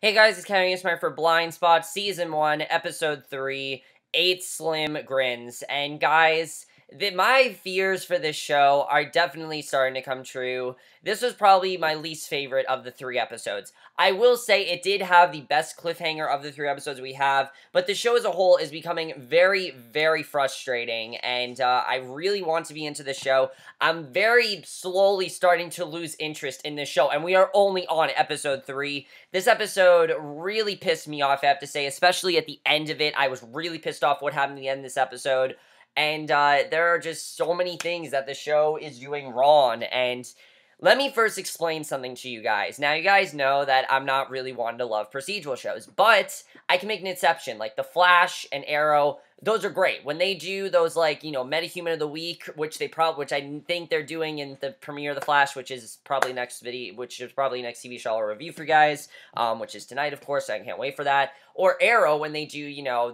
Hey guys, it's Kevin Smart for Blindspot, Season 1, Episode 3, 8 Slim Grins. And guys, my fears for this show are definitely starting to come true. This was probably my least favorite of the 3 episodes. I will say it did have the best cliffhanger of the 3 episodes we have, but the show as a whole is becoming very, very frustrating, and I really want to be into the show. I'm very slowly starting to lose interest in this show, and we are only on Episode 3. This episode really pissed me off, I have to say, especially at the end of it. I was really pissed off what happened at the end of this episode, and there are just so many things that the show is doing wrong, and let me first explain something to you guys. Now, you guys know that I'm not really one to love procedural shows, but I can make an exception. Like, The Flash and Arrow, those are great. When they do those, like, you know, Metahuman of the Week, which I think they're doing in the premiere of The Flash, which is probably next TV show I'll review for you guys, which is tonight, of course, so I can't wait for that. Or Arrow, when they do, you know,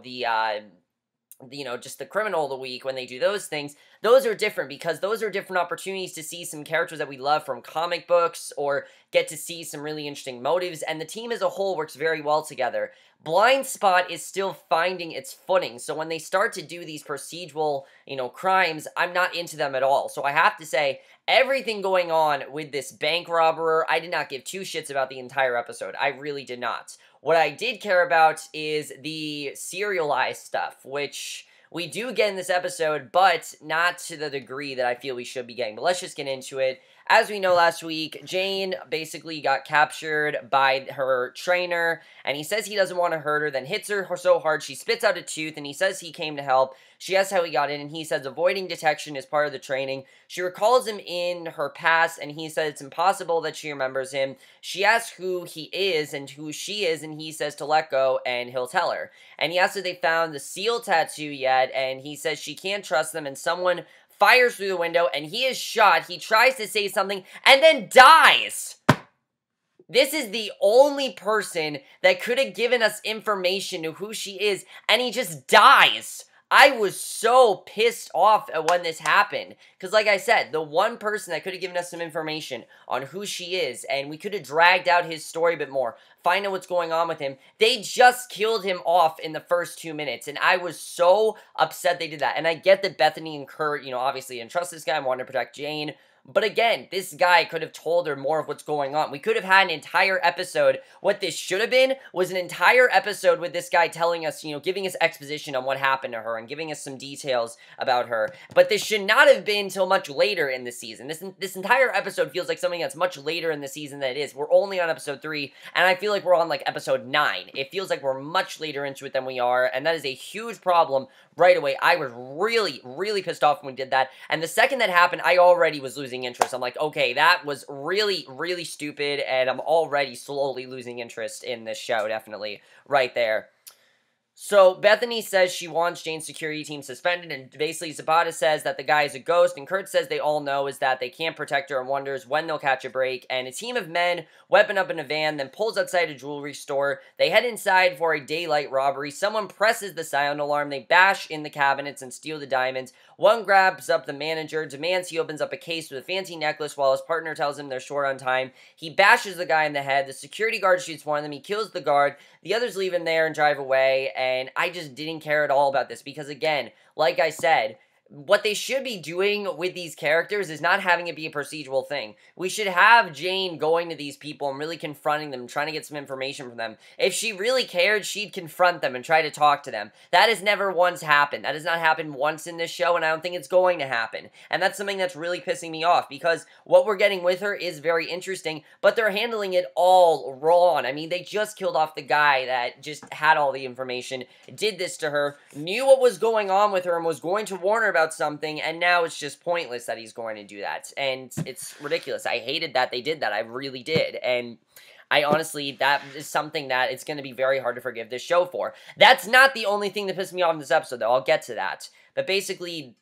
just the criminal of the week, when they do those things, those are different because those are different opportunities to see some characters that we love from comic books or get to see some really interesting motives, and the team as a whole works very well together. Blindspot is still finding its footing, so when they start to do these procedural, crimes, I'm not into them at all. So I have to say, everything going on with this bank robber, I did not give 2 shits about the entire episode. I really did not. What I did care about is the serialized stuff, which we do get in this episode, but not to the degree that I feel we should be getting. But let's just get into it. As we know, last week, Jane basically got captured by her trainer, and he says he doesn't want to hurt her, then hits her so hard she spits out a tooth, and he says he came to help. She asks how he got in, and he says avoiding detection is part of the training. She recalls him in her past, and he says it's impossible that she remembers him. She asks who he is and who she is, and he says to let go, and he'll tell her. And he asks if they found the seal tattoo yet, and he says she can't trust them, and someone fires through the window, and he is shot. He tries to say something, and then dies! This is the only person that could have given us information to who she is, and he just dies! I was so pissed off at when this happened, because like I said, the one person that could have given us some information on who she is, and we could have dragged out his story a bit more, find out what's going on with him, they just killed him off in the first 2 minutes, and I was so upset they did that. And I get that Bethany and Kurt, obviously didn't trust this guy and wanted to protect Jane, but again, this guy could have told her more of what's going on. We could have had an entire episode. What this should have been was an entire episode with this guy telling us, giving us exposition on what happened to her and giving us some details about her. But this should not have been until much later in the season. This entire episode feels like something that's much later in the season than it is. We're only on episode 3, and I feel like we're on, like, episode 9. It feels like we're much later into it than we are, and that is a huge problem right away. I was really, really pissed off when we did that, and the second that happened, I already was losing interest. I'm like, okay, that was really, really stupid, and I'm already slowly losing interest in this show, definitely, right there. So, Bethany says she wants Jane's security team suspended, and basically Zapata says that the guy is a ghost, and Kurt says they all know is that they can't protect her and wonders when they'll catch a break, and a team of men weapon up in a van, then pulls outside a jewelry store. They head inside for a daylight robbery. Someone presses the silent alarm. They bash in the cabinets and steal the diamonds. One grabs up the manager, demands he opens up a case with a fancy necklace while his partner tells him they're short on time. He bashes the guy in the head. The security guard shoots one of them. He kills the guard. The others leave him there and drive away, and I just didn't care at all about this because, again, like I said, what they should be doing with these characters is not having it be a procedural thing. We should have Jane going to these people and really confronting them, trying to get some information from them. If she really cared, she'd confront them and try to talk to them. That has never once happened. That has not happened once in this show, and I don't think it's going to happen. And that's something that's really pissing me off, because what we're getting with her is very interesting, but they're handling it all wrong. I mean, they just killed off the guy that just had all the information, did this to her, knew what was going on with her, and was going to warn her about something, and now it's just pointless that he's going to do that, and it's ridiculous. I hated that they did that. I really did, and I honestly, that is something that it's going to be very hard to forgive this show for. That's not the only thing that pissed me off in this episode, though. I'll get to that. But basically,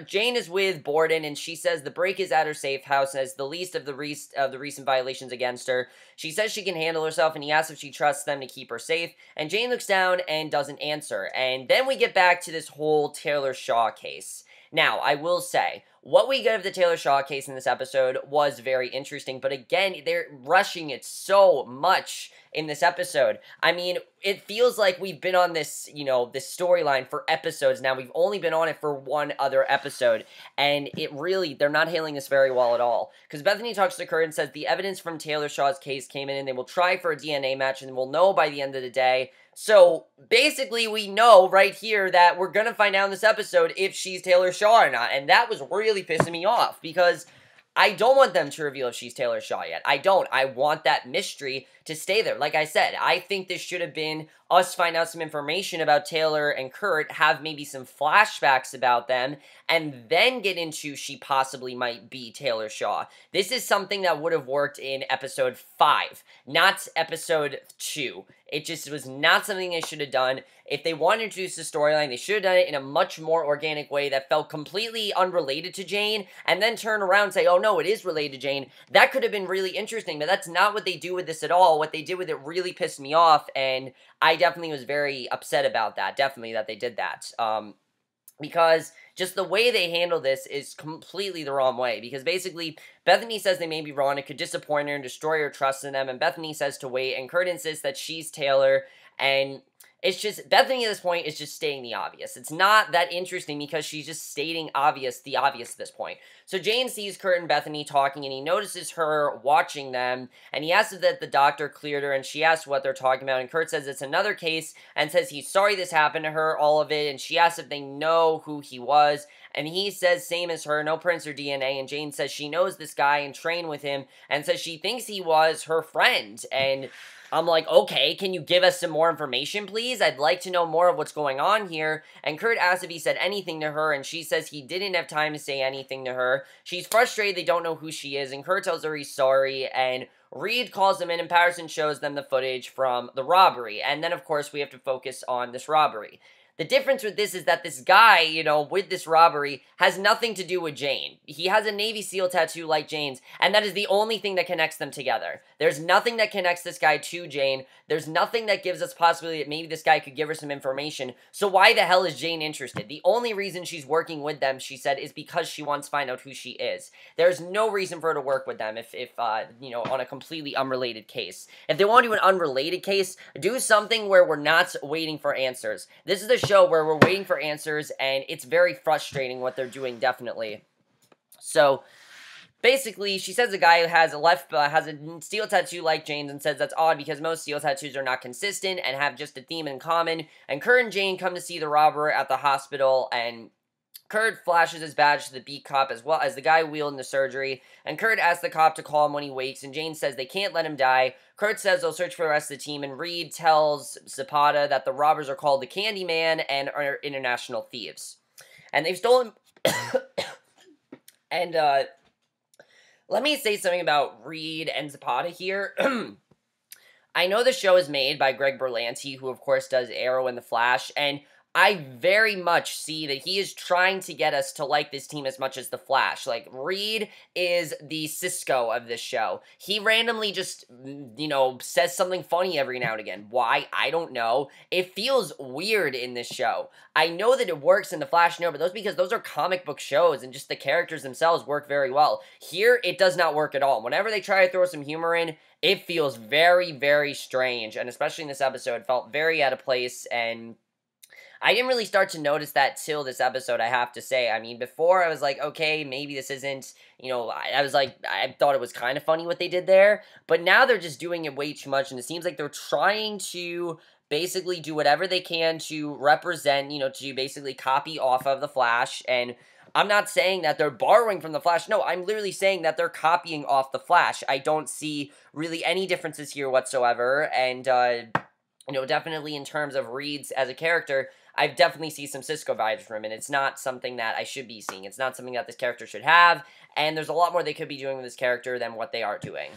Jane is with Borden, and she says the break is at her safe house as the least of the recent violations against her. She says she can handle herself, and he asks if she trusts them to keep her safe, and Jane looks down and doesn't answer. And then we get back to this whole Taylor Shaw case. Now, I will say, what we get of the Taylor Shaw case in this episode was very interesting, but again, they're rushing it so much in this episode. I mean, it feels like we've been on this, this storyline for episodes now. We've only been on it for one other episode, and they're not handling this very well at all. Because Bethany talks to Kurt and says the evidence from Taylor Shaw's case came in, and they will try for a DNA match, and we'll know by the end of the day. So, basically, we know right here that we're gonna find out in this episode if she's Taylor Shaw or not, and that was really pissing me off, because I don't want them to reveal if she's Taylor Shaw yet. I don't. I want that mystery to stay there. Like I said, I think this should have been us find out some information about Taylor and Kurt, have maybe some flashbacks about them, and then get into she possibly might be Taylor Shaw. This is something that would have worked in episode 5, not episode 2. It just was not something they should have done. If they wanted to introduce the storyline, they should have done it in a much more organic way that felt completely unrelated to Jane, and then turn around and say, oh no, it is related to Jane. That could have been really interesting, but that's not what they do with this at all. What they did with it really pissed me off, and I definitely was very upset about that, definitely, that they did that. Because just the way they handle this is completely the wrong way. Because basically, Bethany says they may be wrong, it could disappoint her and destroy her trust in them, and Bethany says to wait, and Kurt insists that she's Taylor, and it's just, Bethany at this point is just stating the obvious. It's not that interesting because she's just stating the obvious at this point. So Jane sees Kurt and Bethany talking, and he notices her watching them, and he asks if the doctor cleared her, and she asks what they're talking about, and Kurt says it's another case, and says he's sorry this happened to her, all of it, and she asks if they know who he was, and he says same as her, no prints or DNA, and Jane says she knows this guy and trained with him, and says she thinks he was her friend, and I'm like, okay, can you give us some more information, please? I'd like to know more of what's going on here. And Kurt asks if he said anything to her, and she says he didn't have time to say anything to her. She's frustrated they don't know who she is, and Kurt tells her he's sorry, and Reed calls them in, and Patterson shows them the footage from the robbery. And then, of course, we have to focus on this robbery. The difference with this is that this guy, with this robbery, has nothing to do with Jane. He has a Navy SEAL tattoo like Jane's, and that is the only thing that connects them together. There's nothing that connects this guy to Jane. There's nothing that gives us possibility that maybe this guy could give her some information. So why the hell is Jane interested? The only reason she's working with them, she said, is because she wants to find out who she is. There's no reason for her to work with them if on a completely unrelated case. If they want to do an unrelated case, do something where we're not waiting for answers. This is the show where we're waiting for answers, and it's very frustrating what they're doing, definitely. So, basically, she says the guy who has a steel tattoo like Jane's, and says that's odd because most steel tattoos are not consistent and have just a theme in common. And Kurt and Jane come to see the robber at the hospital, and Kurt flashes his badge to the beat cop as well as the guy wheeled the surgery, and Kurt asks the cop to call him when he wakes, and Jane says they can't let him die. Kurt says they'll search for the rest of the team, and Reed tells Zapata that the robbers are called the Candyman and are international thieves. And they've stolen... and, let me say something about Reed and Zapata here. I know the show is made by Greg Berlanti, who of course does Arrow and The Flash, and I very much see that he is trying to get us to like this team as much as The Flash. Like, Reed is the Cisco of this show. He randomly just, says something funny every now and again. Why? I don't know. It feels weird in this show. I know that it works in The Flash, but because those are comic book shows, and just the characters themselves work very well. Here, it does not work at all. Whenever they try to throw some humor in, it feels very, very strange, and especially in this episode, it felt very out of place, and I didn't really start to notice that till this episode, I have to say. I mean, before I was like, okay, maybe this isn't, I thought it was kind of funny what they did there, but now they're just doing it way too much, and it seems like they're trying to basically do whatever they can to represent, to basically copy off of The Flash, and I'm not saying that they're borrowing from The Flash. No, I'm literally saying that they're copying off The Flash. I don't see really any differences here whatsoever, and, definitely in terms of Reed's as a character, I definitely see some Cisco vibes from him, and it's not something that I should be seeing. It's not something that this character should have, and there's a lot more they could be doing with this character than what they are doing.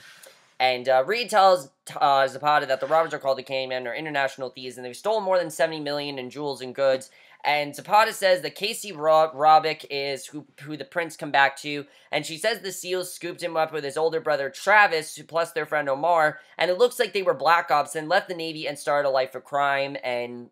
And Reed tells Zapata that the robbers are called the Candyman, are international thieves, and they've stolen more than $70 million in jewels and goods. And Zapata says that Casey Robick is who the prints come back to, and she says the SEALs scooped him up with his older brother Travis, plus their friend Omar, and it looks like they were black ops and left the Navy and started a life of crime. And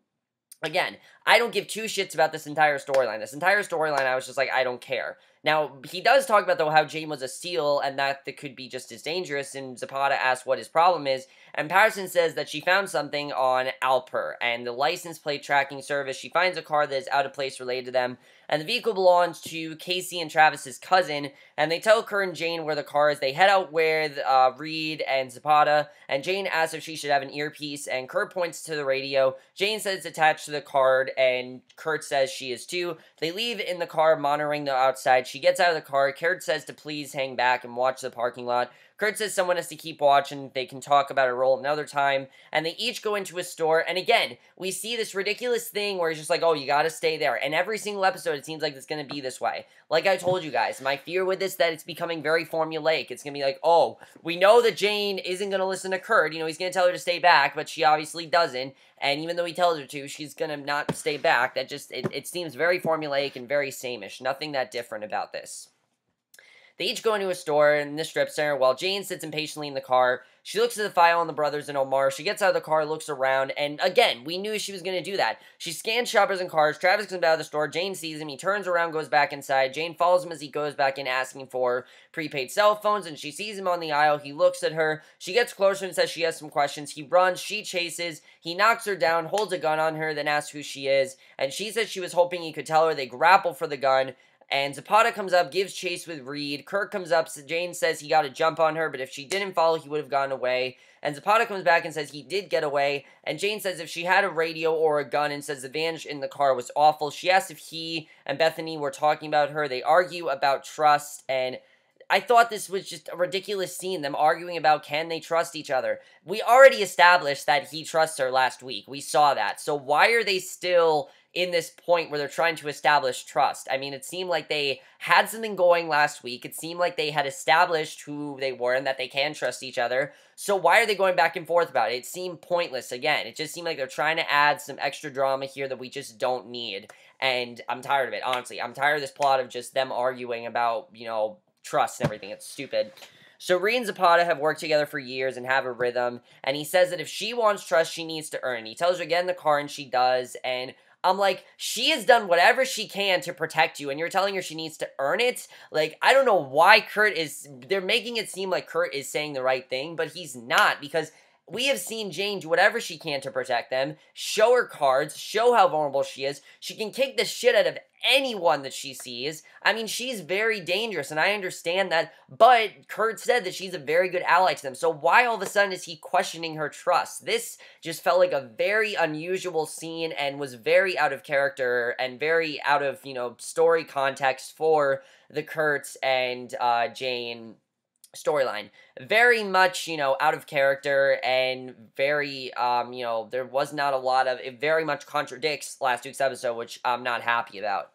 again, I don't give two shits about this entire storyline. This entire storyline, I was just like, I don't care. Now, he does talk about, though, how Jane was a steal and that could be just as dangerous, and Zapata asks what his problem is, and Patterson says that she found something on Alper, and the license plate tracking service, she finds a car that is out of place related to them, and the vehicle belongs to Casey and Travis's cousin, and they tell Kurt and Jane where the car is. They head out with Reed and Zapata, and Jane asks if she should have an earpiece, and Kurt points to the radio. Jane says it's attached to the card, and Kurt says she is too. They leave in the car, monitoring the outside. She gets out of the car. Kurt says to please hang back and watch the parking lot. Kurt says someone has to keep watching. They can talk about a role another time. And they each go into a store. And again, we see this ridiculous thing where it's just like, oh, you gotta stay there. And every single episode, it seems like it's gonna be this way. Like I told you guys, my fear with this that it's becoming very formulaic. It's gonna be like, oh, we know that Jane isn't gonna listen to Kurt. You know, he's gonna tell her to stay back, but she obviously doesn't. And even though he tells her to, she's gonna not stay back. That just, it seems very formulaic and very sameish. Nothing that different about this. They each go into a store in the strip center while Jane sits impatiently in the car. She looks at the file on the brothers and Omar. She gets out of the car, looks around, and again, we knew she was going to do that. She scans shoppers and cars. Travis comes out of the store. Jane sees him. He turns around, goes back inside. Jane follows him as he goes back in, asking for prepaid cell phones, and she sees him on the aisle. He looks at her. She gets closer and says she has some questions. He runs. She chases. He knocks her down, holds a gun on her, then asks who she is, and she says she was hoping he could tell her. They grapple for the gun. And Zapata comes up, gives chase with Reed. Kurt comes up, Jane says he got to jump on her, but if she didn't follow, he would have gone away. And Zapata comes back and says he did get away. And Jane says if she had a radio or a gun, and says the van in the car was awful. She asks if he and Bethany were talking about her. They argue about trust, and I thought this was just a ridiculous scene, them arguing about can they trust each other. We already established that he trusts her last week. We saw that. So why are they still in this point where they're trying to establish trust? I mean, it seemed like they had something going last week. It seemed like they had established who they were and that they can trust each other. So why are they going back and forth about it? It seemed pointless again. It just seemed like they're trying to add some extra drama here that we just don't need. And I'm tired of it, honestly. I'm tired of this plot of just them arguing about, you know, trust and everything. It's stupid. So Reed and Zapata have worked together for years and have a rhythm, and he says that if she wants trust, she needs to earn it. He tells her to get in the car, and she does, and I'm like, she has done whatever she can to protect you, and you're telling her she needs to earn it? Like, I don't know why they're making it seem like Kurt is saying the right thing, but he's not, because we have seen Jane do whatever she can to protect them, show her cards, show how vulnerable she is. She can kick the shit out of anyone that she sees. I mean, she's very dangerous, and I understand that, but Kurt said that she's a very good ally to them, so why all of a sudden is he questioning her trust? This just felt like a very unusual scene and was very out of character and very out of, you know, story context for the Kurt and Jane storyline. Very much, you know, out of character and very, you know, there was not a lot of, it very much contradicts last week's episode, which I'm not happy about.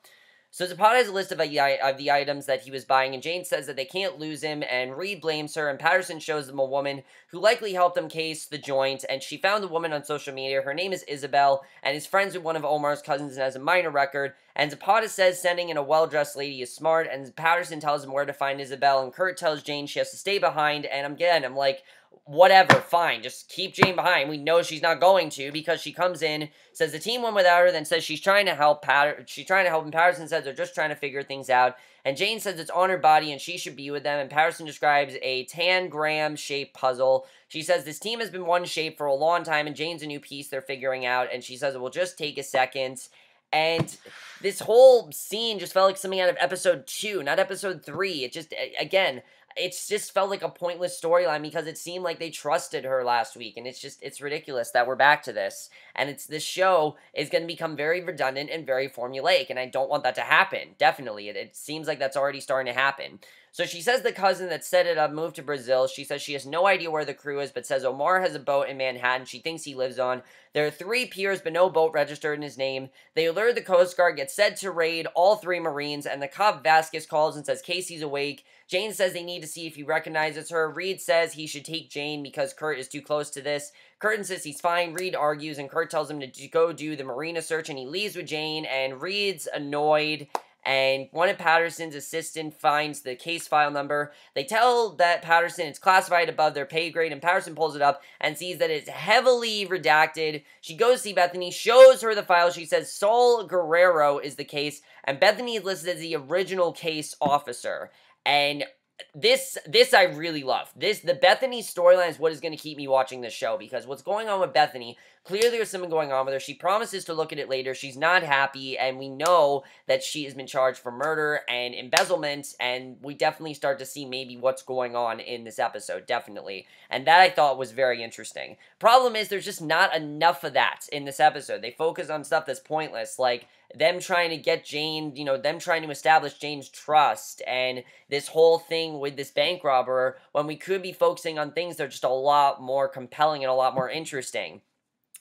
So Zapata has a list of the items that he was buying, and Jane says that they can't lose him, and Reed blames her, and Patterson shows them a woman who likely helped them case the joint, and she found the woman on social media. Her name is Isabel, and is friends with one of Omar's cousins and has a minor record, and Zapata says sending in a well-dressed lady is smart, and Patterson tells him where to find Isabel, and Kurt tells Jane she has to stay behind, and I'm like, whatever, fine, just keep Jane behind. We know she's not going to, because she comes in, says the team went without her, then says she's trying to help and Patterson says they're just trying to figure things out, and Jane says it's on her body and she should be with them, and Patterson describes a tangram-shaped puzzle. She says this team has been one shape for a long time, and Jane's a new piece they're figuring out, and she says it will just take a second. And this whole scene just felt like something out of episode 2, not episode 3. It just, again, it's just felt like a pointless storyline because it seemed like they trusted her last week, and it's ridiculous that we're back to this, and this show is going to become very redundant and very formulaic, and I don't want that to happen, definitely. It seems like that's already starting to happen. So she says the cousin that set it up moved to Brazil. She says she has no idea where the crew is, but says Omar has a boat in Manhattan she thinks he lives on. There are 3 piers, but no boat registered in his name. They alert the Coast Guard, get set to raid all 3 Marines, and the cop Vasquez calls and says Casey's awake. Jane says they need to see if he recognizes her. Reed says he should take Jane because Kurt is too close to this. Kurt insists he's fine. Reed argues, and Kurt tells him to go do the marina search, and he leaves with Jane, and Reed's annoyed. and one of Patterson's assistant finds the case file number. They tell that Patterson it's classified above their pay grade, and Patterson pulls it up and sees that it's heavily redacted. She goes to see Bethany, shows her the file. She says Saul Guerrero is the case, and Bethany is listed as the original case officer. And this I really love. The Bethany storyline is what is going to keep me watching this show, because what's going on with Bethany, clearly there's something going on with her. She promises to look at it later. She's not happy, and we know that she has been charged for murder and embezzlement, and we definitely start to see maybe what's going on in this episode, definitely. And that I thought was very interesting. Problem is, there's just not enough of that in this episode. They focus on stuff that's pointless, like them trying to get Jane, them trying to establish Jane's trust, and this whole thing with this bank robber, when we could be focusing on things that are just a lot more compelling and a lot more interesting.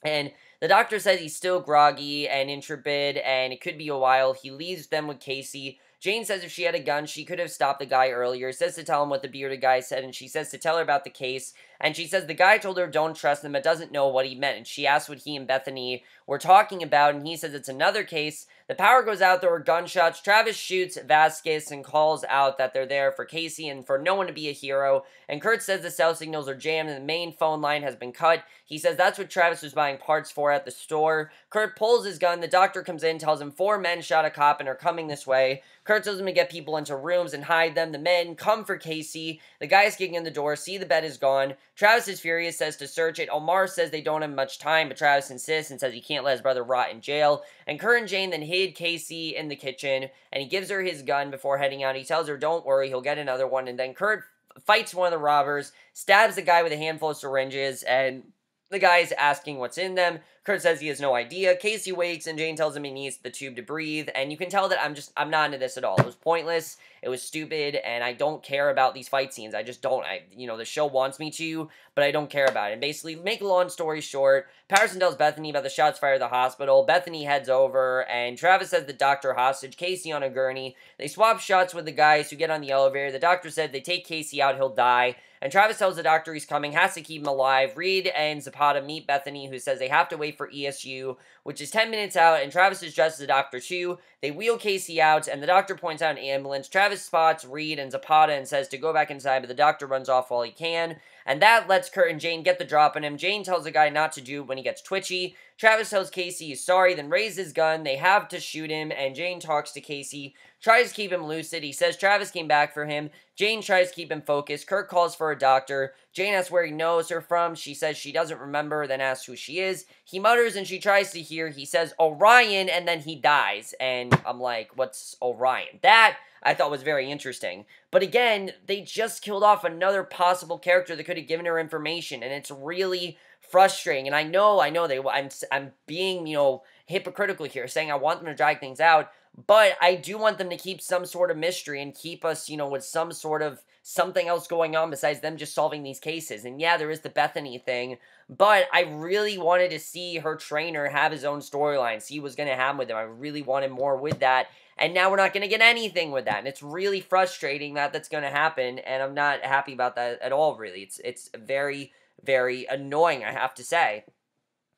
And the doctor says he's still groggy and intrepid, and it could be a while. He leaves them with Casey. Jane says if she had a gun, she could have stopped the guy earlier. Says to tell him what the bearded guy said, and she says to tell her about the case. And she says the guy told her don't trust him, but doesn't know what he meant. And she asks what he and Bethany were talking about, and he says it's another case. The power goes out, there were gunshots. Travis shoots Vasquez and calls out that they're there for Casey and for no one to be a hero. And Kurt says the cell signals are jammed and the main phone line has been cut. He says that's what Travis was buying parts for at the store. Kurt pulls his gun. The doctor comes in, tells him 4 men shot a cop and are coming this way. Kurt tells him to get people into rooms and hide them. The men come for Casey. The guys kicking in the door, see the bed is gone. Travis is furious, says to search it. Omar says they don't have much time, but Travis insists and says he can't let his brother rot in jail. And Kurt and Jane then hid Casey in the kitchen, and he gives her his gun before heading out. He tells her, don't worry, he'll get another one. And then Kurt fights one of the robbers, stabs the guy with a handful of syringes, and the guy is asking what's in them. Kurt says he has no idea. Casey wakes, and Jane tells him he needs the tube to breathe. And you can tell that I'm not into this at all. It was pointless. It was stupid, and I don't care about these fight scenes. I just don't. The show wants me to, but I don't care about it. And basically, make a long story short, Patterson tells Bethany about the shots fired at the hospital. Bethany heads over, and Travis has the doctor hostage, Casey on a gurney. They swap shots with the guys who get on the elevator. The doctor said they take Casey out, he'll die. And Travis tells the doctor he's coming, has to keep him alive. Reed and Zapata meet Bethany, who says they have to wait for ESU, which is 10 minutes out, and Travis is dressed as a doctor too. They wheel Casey out, and the doctor points out an ambulance. Travis spots Reed and Zapata and says to go back inside, but the doctor runs off while he can. And that lets Kurt and Jane get the drop on him. Jane tells the guy not to do it when he gets twitchy. Travis tells Casey he's sorry, then raises his gun. They have to shoot him, and Jane talks to Casey, tries to keep him lucid. He says Travis came back for him. Jane tries to keep him focused. Kurt calls for a doctor. Jane asks where he knows her from. She says she doesn't remember, then asks who she is. He mutters, and she tries to hear. He says Orien, and then he dies. And I'm like, what's Orien? That I thought was very interesting. But again, they just killed off another possible character that could have given her information, and it's really frustrating. And I know I'm being, hypocritical here, saying I want them to drag things out, but I do want them to keep some sort of mystery and keep us, with some sort of something else going on besides them just solving these cases. And yeah, there is the Bethany thing, but I really wanted to see her trainer have his own storyline, see what's going to happen with him. I really wanted more with that. And now we're not going to get anything with that. And it's really frustrating that that's going to happen. And I'm not happy about that at all, really. It's very, very annoying, I have to say.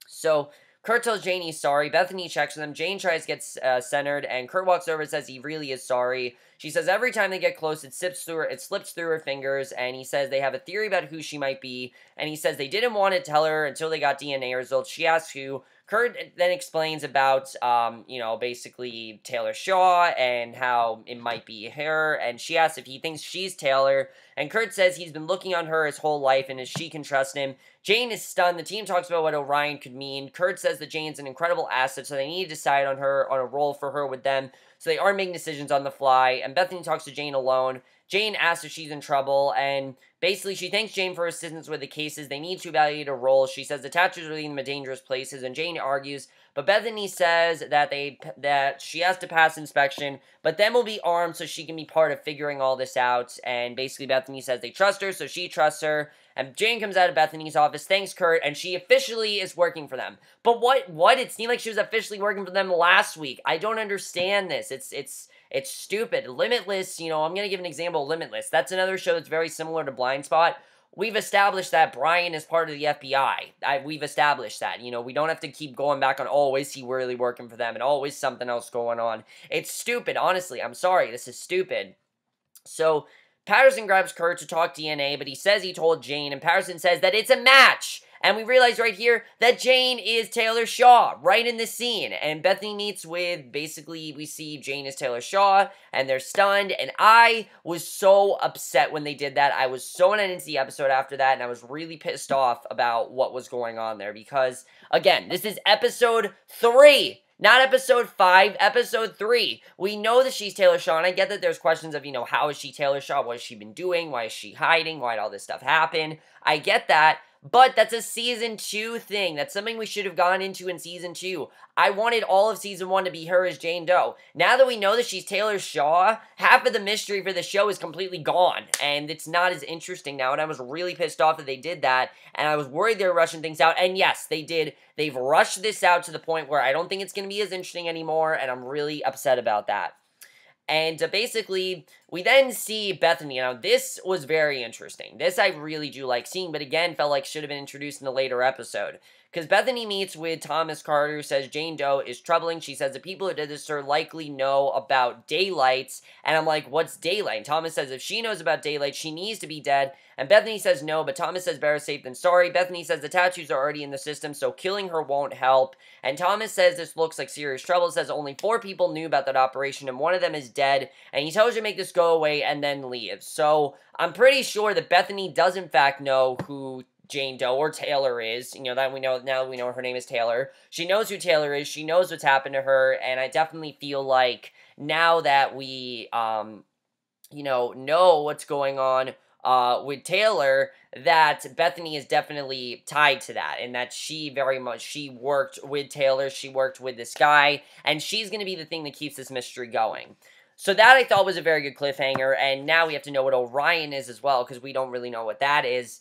So Kurt tells Jane he's sorry. Bethany checks with him. Jane tries to get centered, and Kurt walks over and says he really is sorry. She says every time they get close, it slips through her fingers, and he says they have a theory about who she might be, and he says they didn't want to tell her until they got DNA results. She asks who. Kurt then explains about, basically Taylor Shaw and how it might be her, and she asks if he thinks she's Taylor, and Kurt says he's been looking on her his whole life and if she can trust him. Jane is stunned. The team talks about what Orien could mean. Kurt says that Jane's an incredible asset, so they need to decide on a role for her with them, so they are making decisions on the fly, and Bethany talks to Jane alone. Jane asks if she's in trouble, and basically she thanks Jane for her assistance with the cases. They need to evaluate a role. She says the tattoos are leading them to dangerous places, and Jane argues, but Bethany says that she has to pass inspection, but then will be armed so she can be part of figuring all this out, and basically Bethany says they trust her, so she trusts her, and Jane comes out of Bethany's office, thanks Kurt, and she officially is working for them. But what? It seemed like she was officially working for them last week. I don't understand this. It's stupid. Limitless, I'm going to give an example of Limitless. That's another show that's very similar to Blindspot. we've established that Brian is part of the FBI. We've established that. You know, we don't have to keep going back on, oh, is he really working for them? And oh, is something else going on? It's stupid, honestly. I'm sorry. This is stupid. So, Patterson grabs Kurt to talk DNA, but he says he told Jane, and Patterson says that it's a match. And we realize right here that Jane is Taylor Shaw, right in this scene. And Bethany meets with, basically, we see Jane is Taylor Shaw, and they're stunned. And I was so upset when they did that. I was so not into the episode after that, and I was really pissed off about what was going on there. Because, again, this is episode 3. Not episode 5, episode 3. We know that she's Taylor Shaw, and I get that there's questions of, you know, how is she Taylor Shaw? What has she been doing? Why is she hiding? Why did all this stuff happen? I get that, but that's a season 2 thing. That's something we should have gone into in season 2. I wanted all of season 1 to be her as Jane Doe. Now that we know that she's Taylor Shaw, half of the mystery for the show is completely gone, and it's not as interesting now, and I was really pissed off that they did that, and I was worried they were rushing things out, and yes, they did. They've rushed this out to the point where I don't think it's going to be as interesting anymore, and I'm really upset about that. And basically, we then see Bethany. Now, this was very interesting. This I really do like seeing, but again, felt like should have been introduced in a later episode. Because Bethany meets with Thomas Carter, who says Jane Doe is troubling. She says the people who did this to her likely know about daylights. And I'm like, what's daylight? And Thomas says if she knows about daylight, she needs to be dead. And Bethany says no, but Thomas says better safe than sorry. Bethany says the tattoos are already in the system, so killing her won't help. And Thomas says this looks like serious trouble. Says only 4 people knew about that operation, and one of them is dead. And he tells her to make this go away and then leave. So I'm pretty sure that Bethany does in fact know who Jane Doe or Taylor is. You know, that we know now. We know her name is Taylor. She knows who Taylor is. She knows what's happened to her, and I definitely feel like now that we you know what's going on with Taylor, that Bethany is definitely tied to that, and that she worked with Taylor, she worked with this guy, and she's going to be the thing that keeps this mystery going. So that I thought was a very good cliffhanger, and now we have to know what Orien is as well, because we don't really know what that is.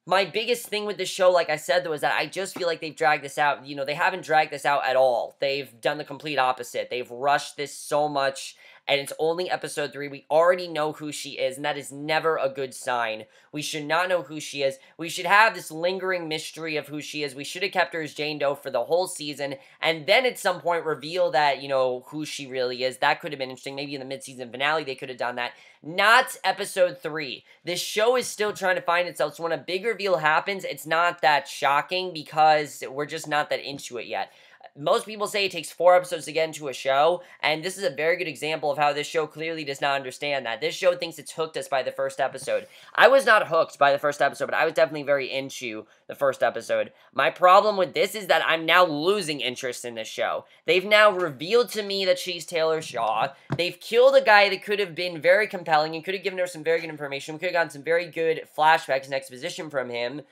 My biggest thing with this show, like I said, though, is that I just feel like they've dragged this out. You know, they haven't dragged this out at all. They've done the complete opposite. They've rushed this so much, and it's only episode 3. We already know who she is, and that is never a good sign. We should not know who she is. We should have this lingering mystery of who she is. We should have kept her as Jane Doe for the whole season, and then at some point reveal that, you know, who she really is. That could have been interesting. Maybe in the mid-season finale they could have done that. Not episode 3. This show is still trying to find itself, so when a big reveal happens, it's not that shocking because we're just not that into it yet. Most people say it takes 4 episodes to get into a show, and this is a very good example of how this show clearly does not understand that. This show thinks it's hooked us by the first episode. I was not hooked by the first episode, but I was definitely very into the first episode. My problem with this is that I'm now losing interest in this show. They've now revealed to me that she's Taylor Shaw. They've killed a guy that could have been very compelling and could have given her some very good information. We could have gotten some very good flashbacks and exposition from him.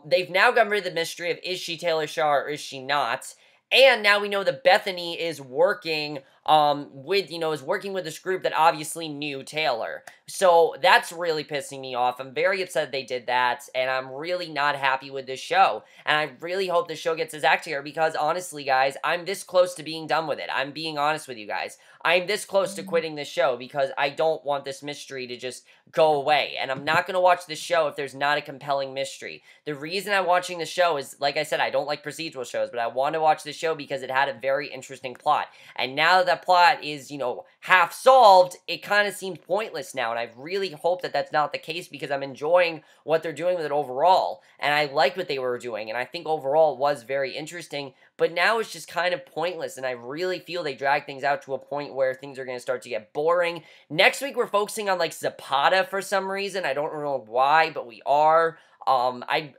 They've now gotten rid of the mystery of is she Taylor Shaw or is she not? And now we know that Bethany is working with this group that obviously knew Taylor. So that's really pissing me off. I'm very upset they did that, and I'm really not happy with this show. And I really hope the show gets its act together because honestly, guys, I'm this close to being done with it. I'm being honest with you guys. I'm this close to quitting this show because I don't want this mystery to just go away. And I'm not going to watch this show if there's not a compelling mystery. The reason I'm watching the show is, like I said, I don't like procedural shows, but I want to watch this show because it had a very interesting plot. And now that plot is, half solved, it kind of seems pointless now. And I really hope that that's not the case because I'm enjoying what they're doing with it overall. And I liked what they were doing. And I think overall it was very interesting. But now it's just kind of pointless, and I really feel they drag things out to a point where things are going to start to get boring. Next week, we're focusing on, Zapata for some reason. I don't know why, but we are.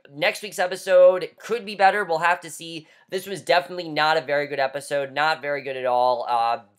Next week's episode could be better. We'll have to see. This was definitely not a very good episode. Not very good at all.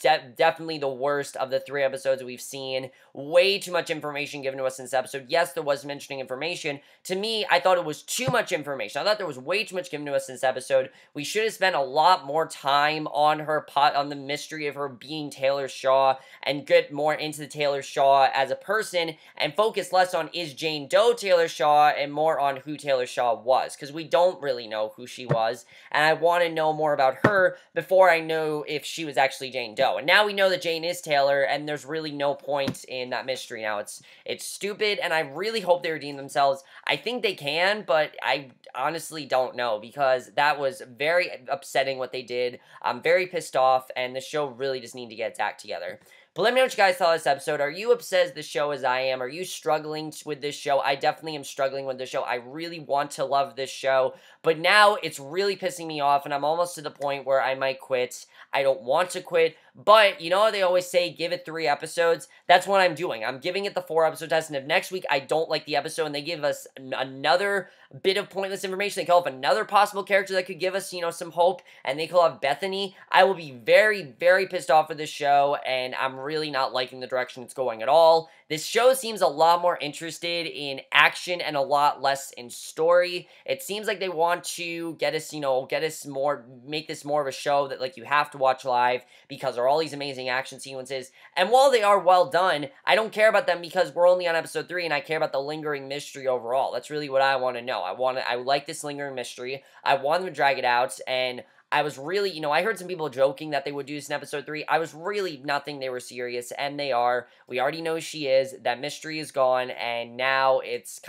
Definitely the worst of the 3 episodes we've seen. Way too much information given to us in this episode. Yes, there was some interesting information. To me, I thought it was too much information. I thought there was way too much given to us in this episode. We should have spent a lot more time on on the mystery of her being Taylor Shaw and get more into the Taylor Shaw as a person and focus less on is Jane Doe Taylor Shaw and more on who Taylor Shaw was because we don't really know who she was. And I want to know more about her before I know if she was actually Jane Doe. And now we know that Jane is Taylor, and there's really no point in that mystery now. It's stupid, and I really hope they redeem themselves. I think they can, but I honestly don't know, because that was very upsetting what they did. I'm very pissed off, and the show really just needs to get its act together. But let me know what you guys thought of this episode. Are you upset with the show as I am? Are you struggling with this show? I definitely am struggling with this show. I really want to love this show, but now it's really pissing me off, and I'm almost to the point where I might quit. I don't want to quit, but you know how they always say, give it 3 episodes? That's what I'm doing. I'm giving it the 4-episode test, and if next week I don't like the episode and they give us another bit of pointless information, they call up another possible character that could give us, some hope, and they call up Bethany, I will be very, very pissed off with this show, and I'm really not liking the direction it's going at all. This show seems a lot more interested in action and a lot less in story. It seems like they want to get us more, make this more of a show that, like, you have to watch live because there are all these amazing action sequences. And while they are well done, I don't care about them because we're only on episode 3, and I care about the lingering mystery overall. That's really what I want to know. I like this lingering mystery. I want them to drag it out, and I was really, I heard some people joking that they would do this in episode 3. I was really not thinking they were serious, and they are. We already know she is. That mystery is gone, and now it's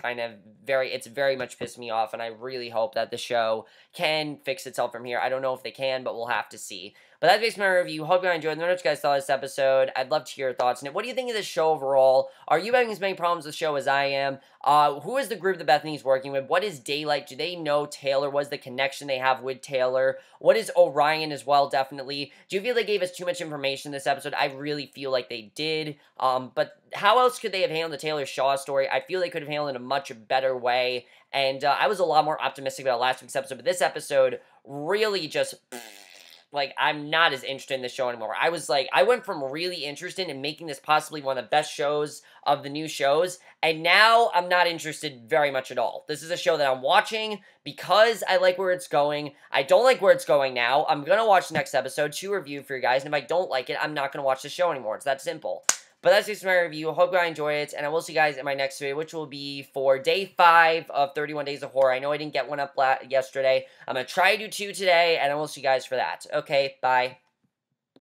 very much pissed me off, and I really hope that the show can fix itself from here. I don't know if they can, but we'll have to see. But that's basically my review. Hope you guys enjoyed. Let me know what you guys thought of this episode. I'd love to hear your thoughts on it. What do you think of this show overall? Are you having as many problems with the show as I am? Who is the group that Bethany's working with? What is Daylight? Do they know Taylor? What is the connection they have with Taylor? What is Orien as well, definitely? Do you feel they gave us too much information this episode? I really feel like they did. But how else could they have handled the Taylor Shaw story? I feel they could have handled it in a much better way. And I was a lot more optimistic about last week's episode, but this episode really just... I'm not as interested in this show anymore. I went from really interested in making this possibly one of the best shows of the new shows, and now I'm not interested very much at all. This is a show that I'm watching because I like where it's going. I don't like where it's going now. I'm going to watch the next episode to review for you guys, and if I don't like it, I'm not going to watch the show anymore. It's that simple. But that's just my review. Hope you guys enjoy it, and I will see you guys in my next video, which will be for day 5 of 31 Days of Horror. I know I didn't get one up yesterday. I'm going to try to do 2 today, and I will see you guys for that. Okay, bye.